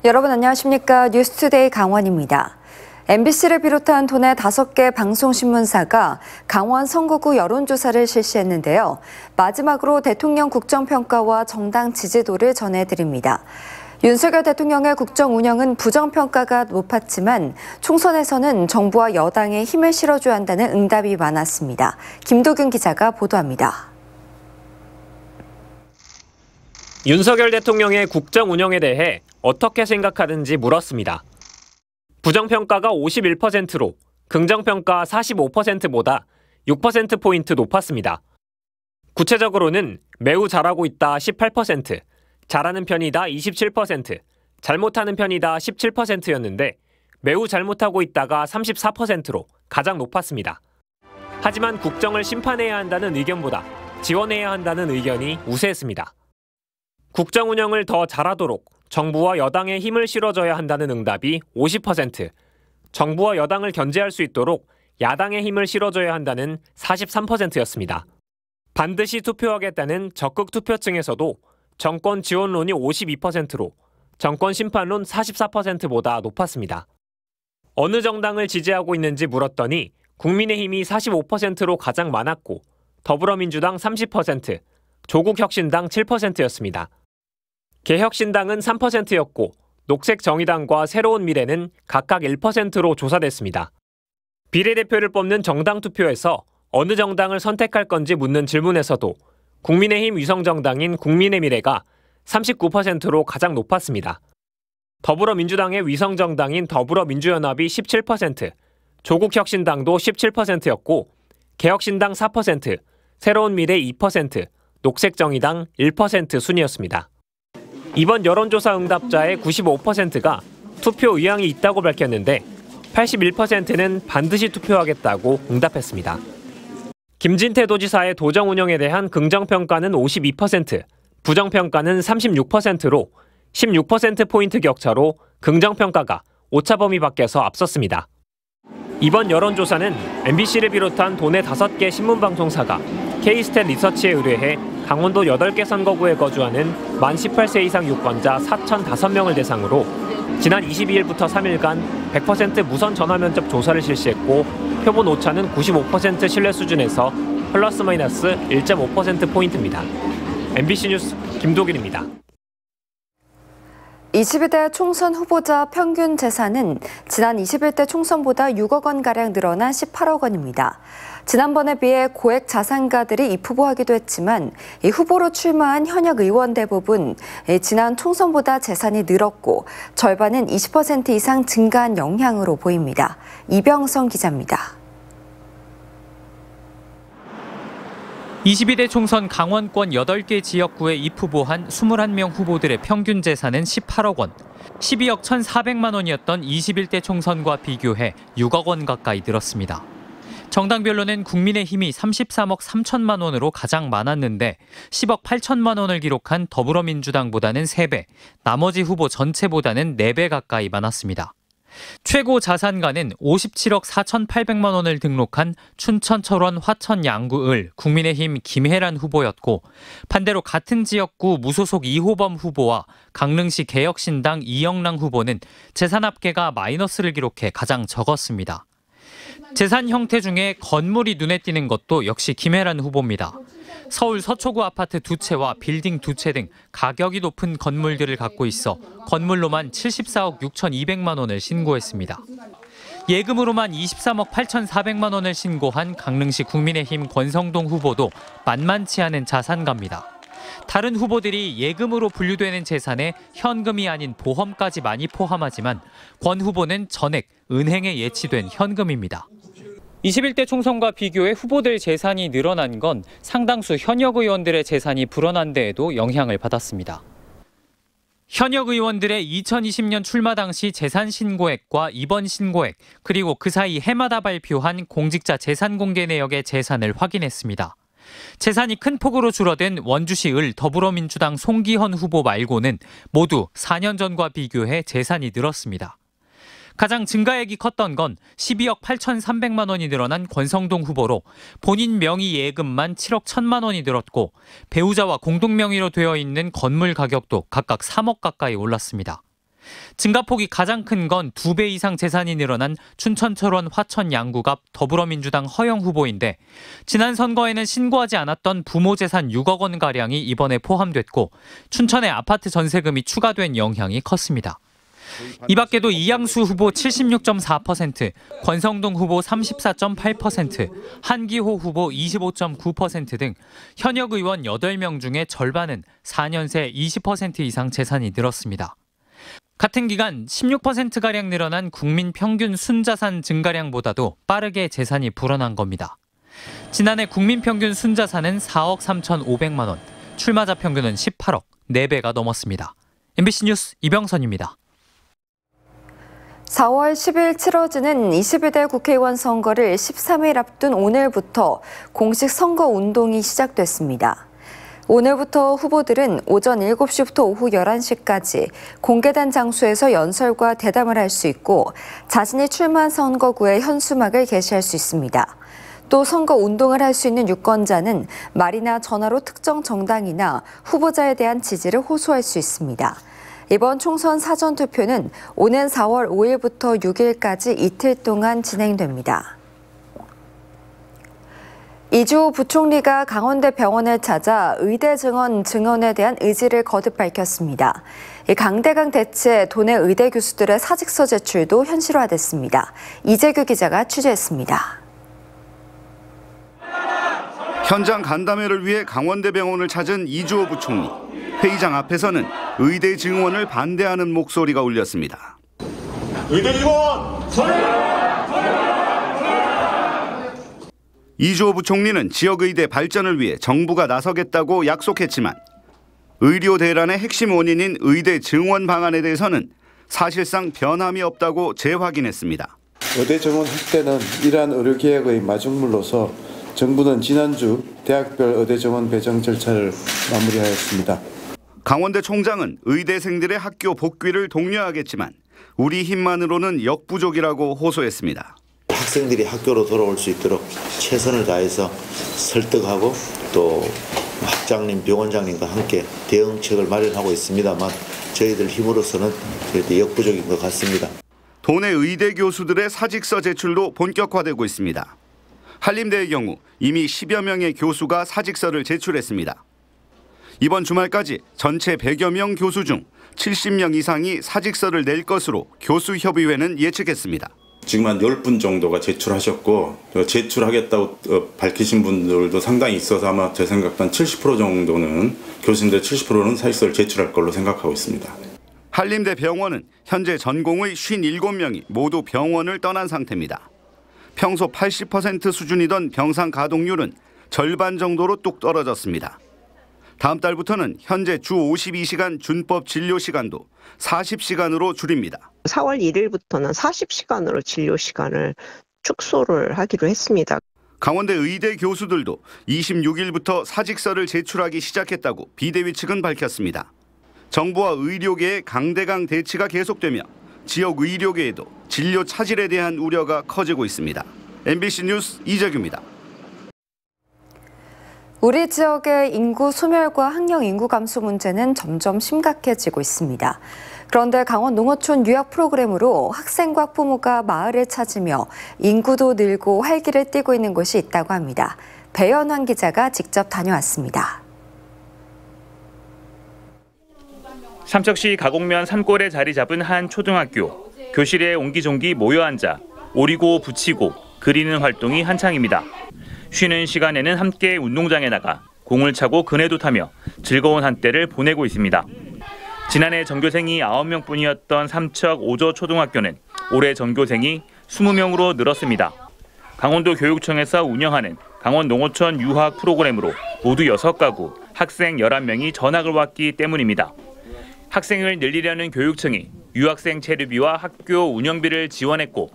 여러분 안녕하십니까? 뉴스투데이 강원입니다. MBC를 비롯한 도내 5개 방송신문사가 강원 선거구 여론조사를 실시했는데요. 마지막으로 대통령 국정평가와 정당 지지도를 전해드립니다. 윤석열 대통령의 국정 운영은 부정평가가 높았지만 총선에서는 정부와 여당에 힘을 실어줘야 한다는 응답이 많았습니다. 김도균 기자가 보도합니다. 윤석열 대통령의 국정 운영에 대해 어떻게 생각하는지 물었습니다. 부정평가가 51%로 긍정평가 45%보다 6%포인트 높았습니다. 구체적으로는 매우 잘하고 있다 18%, 잘하는 편이다 27%, 잘못하는 편이다 17%였는데 매우 잘못하고 있다가 34%로 가장 높았습니다. 하지만 국정을 심판해야 한다는 의견보다 지원해야 한다는 의견이 우세했습니다. 국정 운영을 더 잘하도록 정부와 여당에 힘을 실어줘야 한다는 응답이 50%, 정부와 여당을 견제할 수 있도록 야당의 힘을 실어줘야 한다는 43%였습니다. 반드시 투표하겠다는 적극 투표층에서도 정권 지원론이 52%로 정권 심판론 44%보다 높았습니다. 어느 정당을 지지하고 있는지 물었더니 국민의힘이 45%로 가장 많았고 더불어민주당 30%, 조국혁신당 7%였습니다. 개혁신당은 3%였고 녹색정의당과 새로운미래는 각각 1%로 조사됐습니다. 비례대표를 뽑는 정당 투표에서 어느 정당을 선택할 건지 묻는 질문에서도 국민의힘 위성정당인 국민의미래가 39%로 가장 높았습니다. 더불어민주당의 위성정당인 더불어민주연합이 17%, 조국혁신당도 17%였고 개혁신당 4%, 새로운미래 2%, 녹색정의당 1% 순이었습니다. 이번 여론조사 응답자의 95%가 투표 의향이 있다고 밝혔는데 81%는 반드시 투표하겠다고 응답했습니다. 김진태 도지사의 도정 운영에 대한 긍정평가는 52%, 부정평가는 36%로 16%포인트 격차로 긍정평가가 오차범위 밖에서 앞섰습니다. 이번 여론조사는 MBC를 비롯한 도내 5개 신문방송사가 K스탯 리서치에 의뢰해 강원도 8개 선거구에 거주하는 만 18세 이상 유권자 4,005명을 대상으로 지난 22일부터 3일간 100% 무선 전화 면접 조사를 실시했고 표본 오차는 95% 신뢰 수준에서 플러스 마이너스 1.5%포인트입니다. MBC 뉴스 김도균입니다. 22대 총선 후보자 평균 재산은 지난 21대 총선보다 6억 원가량 늘어난 18억 원입니다. 지난번에 비해 고액 자산가들이 입후보하기도 했지만 이 후보로 출마한 현역 의원 대부분 지난 총선보다 재산이 늘었고 절반은 20% 이상 증가한 영향으로 보입니다. 이병성 기자입니다. 22대 총선 강원권 8개 지역구에 입후보한 21명 후보들의 평균 재산은 18억 원, 12억 1,400만 원이었던 21대 총선과 비교해 6억 원 가까이 늘었습니다. 정당별로는 국민의힘이 33억 3천만 원으로 가장 많았는데 10억 8천만 원을 기록한 더불어민주당보다는 3배, 나머지 후보 전체보다는 4배 가까이 많았습니다. 최고 자산가는 57억 4,800만 원을 등록한 춘천 철원 화천 양구을 국민의힘 김혜란 후보였고 반대로 같은 지역구 무소속 이호범 후보와 강릉시 개혁신당 이영랑 후보는 재산 합계가 마이너스를 기록해 가장 적었습니다. 재산 형태 중에 건물이 눈에 띄는 것도 역시 김혜란 후보입니다. 서울 서초구 아파트 2채와 빌딩 2채 등 가격이 높은 건물들을 갖고 있어 건물로만 74억 6,200만 원을 신고했습니다. 예금으로만 23억 8,400만 원을 신고한 강릉시 국민의힘 권성동 후보도 만만치 않은 자산가입니다. 다른 후보들이 예금으로 분류되는 재산에 현금이 아닌 보험까지 많이 포함하지만 권 후보는 전액 은행에 예치된 현금입니다. 21대 총선과 비교해 후보들 재산이 늘어난 건 상당수 현역 의원들의 재산이 불어난 데에도 영향을 받았습니다. 현역 의원들의 2020년 출마 당시 재산 신고액과 이번 신고액, 그리고 그 사이 해마다 발표한 공직자 재산 공개 내역의 재산을 확인했습니다. 재산이 큰 폭으로 줄어든 원주시 을 더불어민주당 송기헌 후보 말고는 모두 4년 전과 비교해 재산이 늘었습니다. 가장 증가액이 컸던 건 12억 8,300만 원이 늘어난 권성동 후보로 본인 명의 예금만 7억 1천만 원이 늘었고 배우자와 공동 명의로 되어 있는 건물 가격도 각각 3억 가까이 올랐습니다. 증가폭이 가장 큰 건 2배 이상 재산이 늘어난 춘천 철원 화천 양구갑 더불어민주당 허영 후보인데 지난 선거에는 신고하지 않았던 부모 재산 6억 원가량이 이번에 포함됐고 춘천의 아파트 전세금이 추가된 영향이 컸습니다. 이 밖에도 이양수 후보 76.4%, 권성동 후보 34.8%, 한기호 후보 25.9% 등 현역 의원 8명 중에 절반은 4년 새 20% 이상 재산이 늘었습니다. 같은 기간 16%가량 늘어난 국민 평균 순자산 증가량보다도 빠르게 재산이 불어난 겁니다. 지난해 국민 평균 순자산은 4억 3,500만 원, 출마자 평균은 18억, 4배가 넘었습니다. MBC 뉴스 이병선입니다. 4월 10일 치러지는 22대 국회의원 선거를 13일 앞둔 오늘부터 공식 선거 운동이 시작됐습니다. 오늘부터 후보들은 오전 7시부터 오후 11시까지 공개된 장소에서 연설과 대담을 할 수 있고 자신이 출마한 선거구의 현수막을 게시할 수 있습니다. 또 선거 운동을 할 수 있는 유권자는 말이나 전화로 특정 정당이나 후보자에 대한 지지를 호소할 수 있습니다. 이번 총선 사전투표는 오는 4월 5일부터 6일까지 이틀 동안 진행됩니다. 이주호 부총리가 강원대 병원을 찾아 의대 증원에 대한 의지를 거듭 밝혔습니다. 강대강 대체 도내 의대 교수들의 사직서 제출도 현실화됐습니다. 이재규 기자가 취재했습니다. 현장 간담회를 위해 강원대 병원을 찾은 이주호 부총리. 회의장 앞에서는 의대 증원을 반대하는 목소리가 울렸습니다. 의대 증원! 이주호 부총리는 지역의대 발전을 위해 정부가 나서겠다고 약속했지만 의료 대란의 핵심 원인인 의대 증원 방안에 대해서는 사실상 변함이 없다고 재확인했습니다. 의대 증원 확대는 이러한 의료개혁의 마중물로서 정부는 지난주 대학별 의대 증원 배정 절차를 마무리하였습니다. 강원대 총장은 의대생들의 학교 복귀를 독려하겠지만 우리 힘만으로는 역부족이라고 호소했습니다. 학생들이 학교로 돌아올 수 있도록 최선을 다해서 설득하고 또 학장님, 병원장님과 함께 대응책을 마련하고 있습니다만 저희들 힘으로서는 절대 역부족인 것 같습니다. 도내 의대 교수들의 사직서 제출도 본격화되고 있습니다. 한림대의 경우 이미 10여 명의 교수가 사직서를 제출했습니다. 이번 주말까지 전체 100여 명 교수 중 70명 이상이 사직서를 낼 것으로 교수협의회는 예측했습니다. 지금 한 10분 정도가 제출하셨고 제출하겠다고 밝히신 분들도 상당히 있어서 아마 제 생각도 한 70% 정도는 교수님들 70%는 사직서를 제출할 걸로 생각하고 있습니다. 한림대 병원은 현재 전공의 57명이 모두 병원을 떠난 상태입니다. 평소 80% 수준이던 병상 가동률은 절반 정도로 뚝 떨어졌습니다. 다음 달부터는 현재 주 52시간 준법 진료 시간도 40시간으로 줄입니다. 4월 1일부터는 40시간으로 진료 시간을 축소를 하기로 했습니다. 강원대 의대 교수들도 26일부터 사직서를 제출하기 시작했다고 비대위 측은 밝혔습니다. 정부와 의료계의 강대강 대치가 계속되며 지역 의료계에도 진료 차질에 대한 우려가 커지고 있습니다. MBC 뉴스 이재규입니다. 우리 지역의 인구 소멸과 학령 인구 감소 문제는 점점 심각해지고 있습니다. 그런데 강원 농어촌 유학 프로그램으로 학생과 학부모가 마을을 찾으며 인구도 늘고 활기를 띠고 있는 곳이 있다고 합니다. 배연환 기자가 직접 다녀왔습니다. 삼척시 가곡면 산골에 자리 잡은 한 초등학교. 교실에 옹기종기 모여 앉아 오리고 붙이고 그리는 활동이 한창입니다. 쉬는 시간에는 함께 운동장에 나가 공을 차고 그네도 타며 즐거운 한때를 보내고 있습니다. 지난해 전교생이 9명뿐이었던 삼척 오저 초등학교는 올해 전교생이 20명으로 늘었습니다. 강원도 교육청에서 운영하는 강원 농어촌 유학 프로그램으로 모두 6가구 학생 11명이 전학을 왔기 때문입니다. 학생을 늘리려는 교육청이 유학생 체류비와 학교 운영비를 지원했고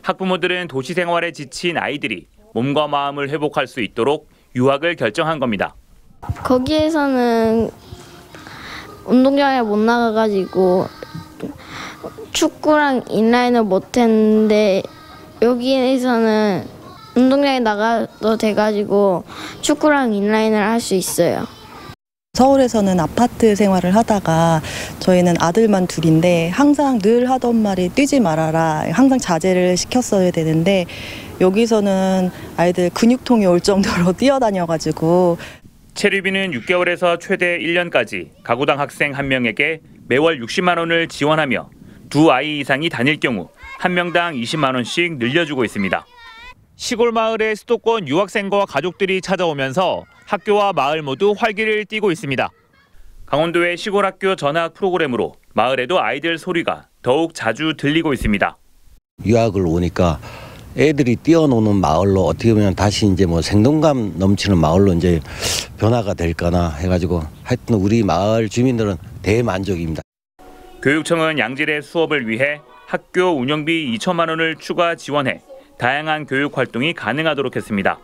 학부모들은 도시 생활에 지친 아이들이 몸과 마음을 회복할 수 있도록 유학을 결정한 겁니다. 거기에서는 운동장에 못 나가가지고 축구랑 인라인을 못했는데 여기에서는 운동장에 나가도 돼가지고 축구랑 인라인을 할 수 있어요. 서울에서는 아파트 생활을 하다가 저희는 아들만 둘인데 항상 늘 하던 말이 뛰지 말아라. 항상 자제를 시켰어야 되는데 여기서는 아이들 근육통이 올 정도로 뛰어다녀가지고 체류비는 6개월에서 최대 1년까지 가구당 학생 1명에게 매월 60만 원을 지원하며 두 아이 이상이 다닐 경우 1명당 20만 원씩 늘려주고 있습니다. 시골 마을에 수도권 유학생과 가족들이 찾아오면서 학교와 마을 모두 활기를 띠고 있습니다. 강원도의 시골 학교 전학 프로그램으로 마을에도 아이들 소리가 더욱 자주 들리고 있습니다. 유학을 오니까 애들이 뛰어노는 마을로 어떻게 보면 다시 이제 뭐 생동감 넘치는 마을로 이제 변화가 될까나 해가지고 하여튼 우리 마을 주민들은 대만족입니다. 교육청은 양질의 수업을 위해 학교 운영비 2천만 원을 추가 지원해 다양한 교육 활동이 가능하도록 했습니다.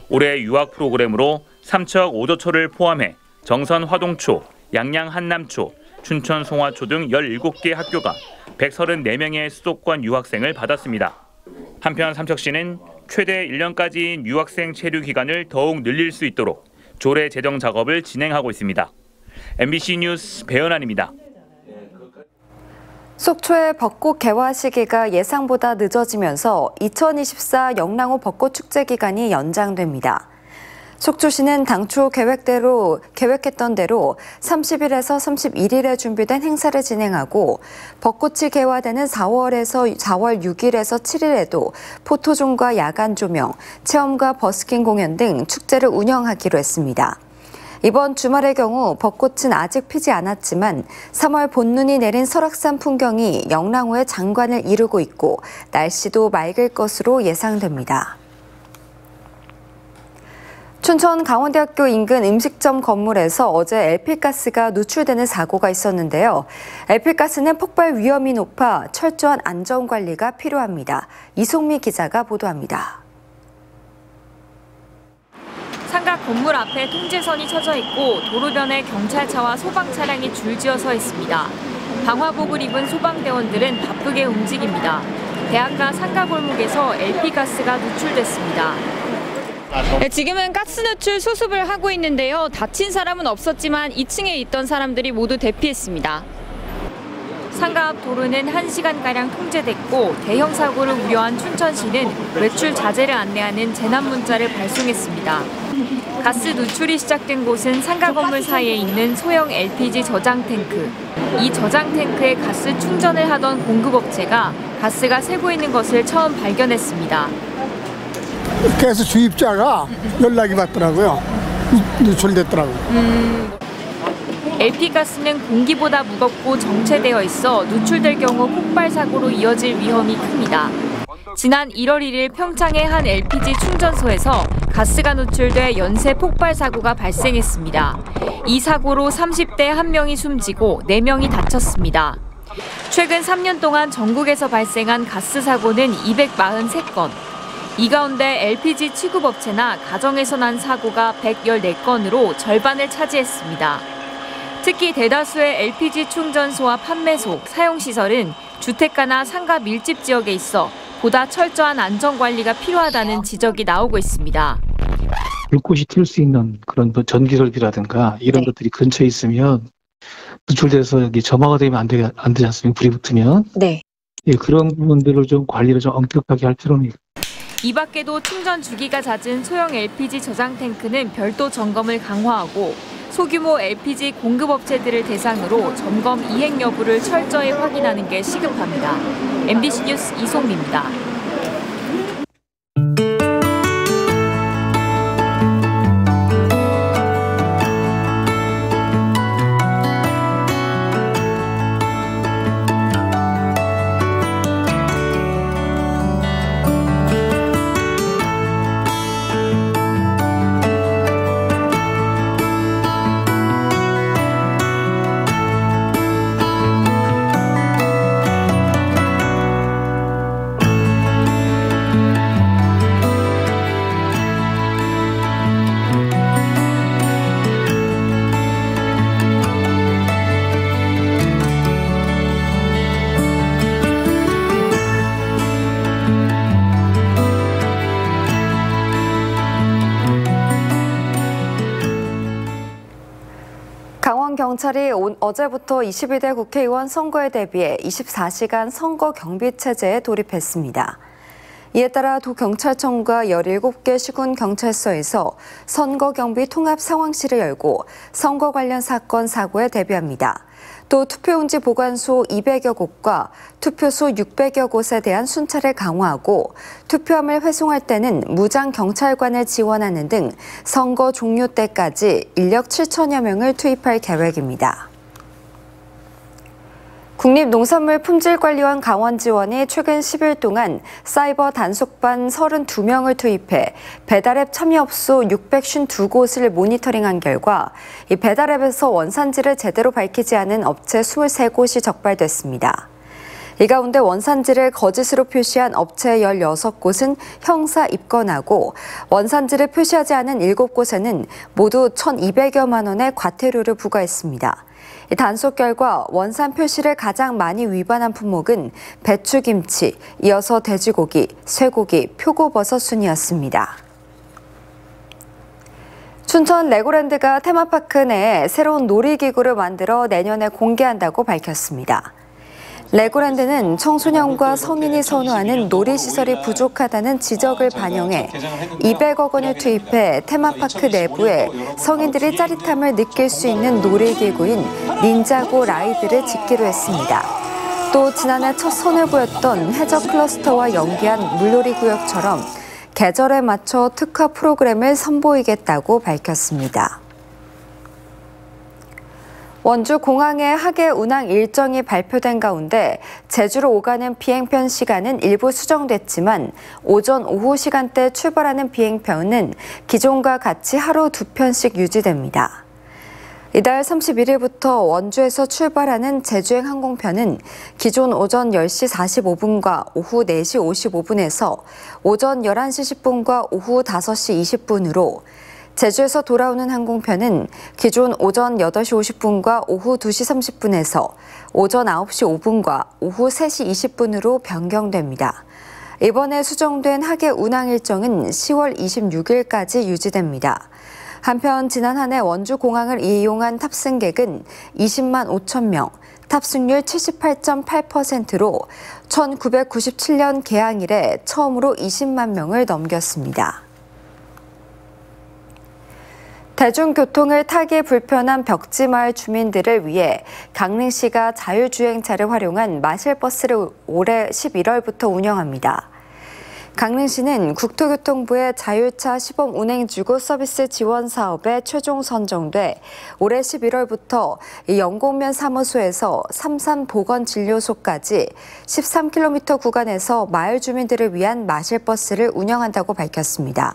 올해 유학 프로그램으로 삼척 오도초를 포함해 정선 화동초, 양양 한남초, 춘천 송화초 등 17개 학교가 134명의 수도권 유학생을 받았습니다. 한편 삼척시는 최대 1년까지인 유학생 체류 기간을 더욱 늘릴 수 있도록 조례 제정 작업을 진행하고 있습니다. MBC 뉴스 배현환입니다. 속초의 벚꽃 개화 시기가 예상보다 늦어지면서 2024 영랑호 벚꽃 축제 기간이 연장됩니다. 속초시는 당초 계획했던 대로 30일에서 31일에 준비된 행사를 진행하고 벚꽃이 개화되는 4월 6일에서 7일에도 포토존과 야간 조명, 체험과 버스킹 공연 등 축제를 운영하기로 했습니다. 이번 주말의 경우 벚꽃은 아직 피지 않았지만 3월 본눈이 내린 설악산 풍경이 영랑호의 장관을 이루고 있고 날씨도 맑을 것으로 예상됩니다. 춘천 강원대학교 인근 음식점 건물에서 어제 LP가스가 누출되는 사고가 있었는데요. LP가스는 폭발 위험이 높아 철저한 안전관리가 필요합니다. 이송미 기자가 보도합니다. 상가 건물 앞에 통제선이 쳐져 있고 도로변에 경찰차와 소방차량이 줄지어 서 있습니다. 방화복을 입은 소방대원들은 바쁘게 움직입니다. 대학가 상가 골목에서 LP가스가 누출됐습니다. 네, 지금은 가스 누출 수습을 하고 있는데요. 다친 사람은 없었지만 2층에 있던 사람들이 모두 대피했습니다. 상가 앞 도로는 1시간가량 통제됐고 대형 사고를 우려한 춘천시는 외출 자제를 안내하는 재난 문자를 발송했습니다. 가스 누출이 시작된 곳은 상가 건물 사이에 있는 소형 LPG 저장 탱크. 이 저장 탱크에 가스 충전을 하던 공급업체가 가스가 새고 있는 것을 처음 발견했습니다. 가스 주입자가 연락이 왔더라고요. 누출됐더라고요. LP가스는 공기보다 무겁고 정체되어 있어 누출될 경우 폭발 사고로 이어질 위험이 큽니다. 지난 1월 1일 평창의 한 LPG 충전소에서 가스가 누출돼 연쇄 폭발 사고가 발생했습니다. 이 사고로 30대 1명이 숨지고 4명이 다쳤습니다. 최근 3년 동안 전국에서 발생한 가스 사고는 243건. 이 가운데 LPG 취급업체나 가정에서 난 사고가 114건으로 절반을 차지했습니다. 특히 대다수의 LPG 충전소와 판매소, 사용시설은 주택가나 상가 밀집 지역에 있어 보다 철저한 안전관리가 필요하다는 지적이 나오고 있습니다. 불꽃이 튈 수 있는 그런 전기설비라든가 이런 것들이 근처에 있으면 누출돼서 여기 점화가 되면 안 되지 않습니까? 불이 붙으면. 네. 예, 그런 부분들을 좀 관리를 좀 엄격하게 할 필요는 있습니다. 이 밖에도 충전 주기가 잦은 소형 LPG 저장 탱크는 별도 점검을 강화하고 소규모 LPG 공급업체들을 대상으로 점검 이행 여부를 철저히 확인하는 게 시급합니다. MBC 뉴스 이송미입니다. 강원경찰이 어제부터 22대 국회의원 선거에 대비해 24시간 선거 경비 체제에 돌입했습니다. 이에 따라 도경찰청과 17개 시군 경찰서에서 선거 경비 통합 상황실을 열고 선거 관련 사건 사고에 대비합니다. 또 투표용지 보관소 200여 곳과 투표소 600여 곳에 대한 순찰을 강화하고 투표함을 회송할 때는 무장 경찰관을 지원하는 등 선거 종료 때까지 인력 7천여 명을 투입할 계획입니다. 국립농산물품질관리원 강원지원이 최근 10일 동안 사이버 단속반 32명을 투입해 배달앱 참여업소 652곳을 모니터링한 결과 이 배달앱에서 원산지를 제대로 밝히지 않은 업체 23곳이 적발됐습니다. 이 가운데 원산지를 거짓으로 표시한 업체 16곳은 형사 입건하고 원산지를 표시하지 않은 7곳에는 모두 1,200여만 원의 과태료를 부과했습니다. 단속 결과 원산 표시를 가장 많이 위반한 품목은 배추김치, 이어서 돼지고기, 쇠고기, 표고버섯 순이었습니다. 춘천 레고랜드가 테마파크 내에 새로운 놀이기구를 만들어 내년에 공개한다고 밝혔습니다. 레고랜드는 청소년과 성인이 선호하는 놀이시설이 부족하다는 지적을 반영해 200억 원을 투입해 테마파크 내부에 성인들이 짜릿함을 느낄 수 있는 놀이기구인 닌자고 라이드를 짓기로 했습니다. 또 지난해 첫 선을 보였던 해적 클러스터와 연계한 물놀이 구역처럼 계절에 맞춰 특화 프로그램을 선보이겠다고 밝혔습니다. 원주 공항의 하계 운항 일정이 발표된 가운데 제주로 오가는 비행편 시간은 일부 수정됐지만 오전, 오후 시간대 출발하는 비행편은 기존과 같이 하루 2편씩 유지됩니다. 이달 31일부터 원주에서 출발하는 제주행 항공편은 기존 오전 10시 45분과 오후 4시 55분에서 오전 11시 10분과 오후 5시 20분으로 제주에서 돌아오는 항공편은 기존 오전 8시 50분과 오후 2시 30분에서 오전 9시 5분과 오후 3시 20분으로 변경됩니다. 이번에 수정된 하계 운항 일정은 10월 26일까지 유지됩니다. 한편 지난 한 해 원주공항을 이용한 탑승객은 20만 5천 명, 탑승률 78.8%로 1997년 개항 이래 처음으로 20만 명을 넘겼습니다. 대중교통을 타기 불편한 벽지마을 주민들을 위해 강릉시가 자율주행차를 활용한 마실버스를 올해 11월부터 운영합니다. 강릉시는 국토교통부의 자율차 시범 운행주고 서비스 지원 사업에 최종 선정돼 올해 11월부터 영곡면 사무소에서 삼산보건진료소까지 13km 구간에서 마을 주민들을 위한 마실버스를 운영한다고 밝혔습니다.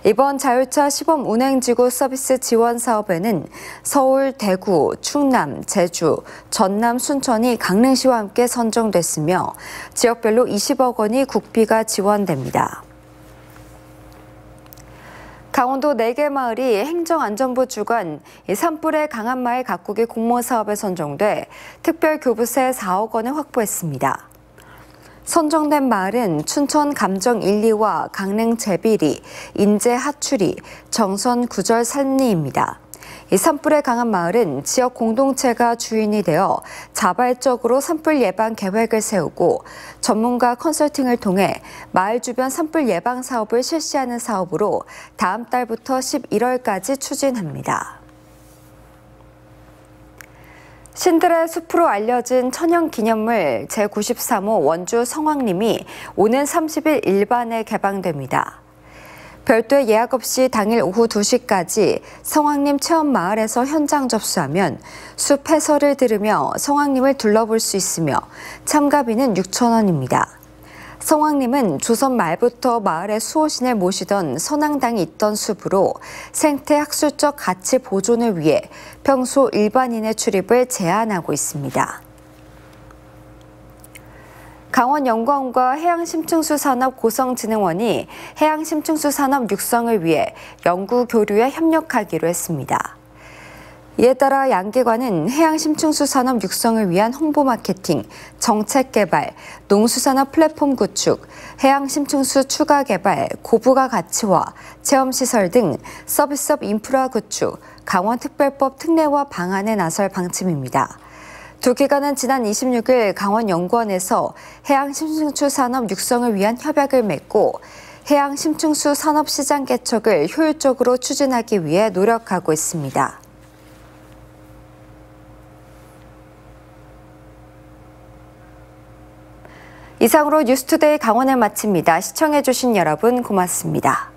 이번 자율차 시범 운행지구 서비스 지원 사업에는 서울, 대구, 충남, 제주, 전남, 순천이 강릉시와 함께 선정됐으며 지역별로 20억 원이 국비가 지원됩니다. 강원도 4개 마을이 행정안전부 주관 산불의 강한마을 가꾸기 공모 사업에 선정돼 특별교부세 4억 원을 확보했습니다. 선정된 마을은 춘천 감정 1, 2와 강릉 제비리, 인제 하추리, 정선 구절 산리입니다. 이 산불에 강한 마을은 지역 공동체가 주인이 되어 자발적으로 산불 예방 계획을 세우고 전문가 컨설팅을 통해 마을 주변 산불 예방 사업을 실시하는 사업으로 다음 달부터 11월까지 추진합니다. 신들의 숲으로 알려진 천연기념물 제93호 원주 성황림이 오는 30일 일반에 개방됩니다. 별도의 예약 없이 당일 오후 2시까지 성황림 체험마을에서 현장 접수하면 숲 해설을 들으며 성황림을 둘러볼 수 있으며 참가비는 6,000원입니다. 성황림은 조선 말부터 마을의 수호신을 모시던 선왕당이 있던 숲으로 생태 학술적 가치 보존을 위해 평소 일반인의 출입을 제한하고 있습니다. 강원연구원과 해양심층수산업 고성진흥원이 해양심층수산업 육성을 위해 연구 교류에 협력하기로 했습니다. 이에 따라 양계관은 해양심층수 산업 육성을 위한 홍보 마케팅, 정책 개발, 농수산업 플랫폼 구축, 해양심층수 추가 개발, 고부가 가치화, 체험시설 등 서비스업 인프라 구축, 강원특별법 특례화 방안에 나설 방침입니다. 두 기관은 지난 26일 강원연구원에서 해양심층수 산업 육성을 위한 협약을 맺고 해양심층수 산업시장 개척을 효율적으로 추진하기 위해 노력하고 있습니다. 이상으로 뉴스투데이 강원을 마칩니다. 시청해주신 여러분 고맙습니다.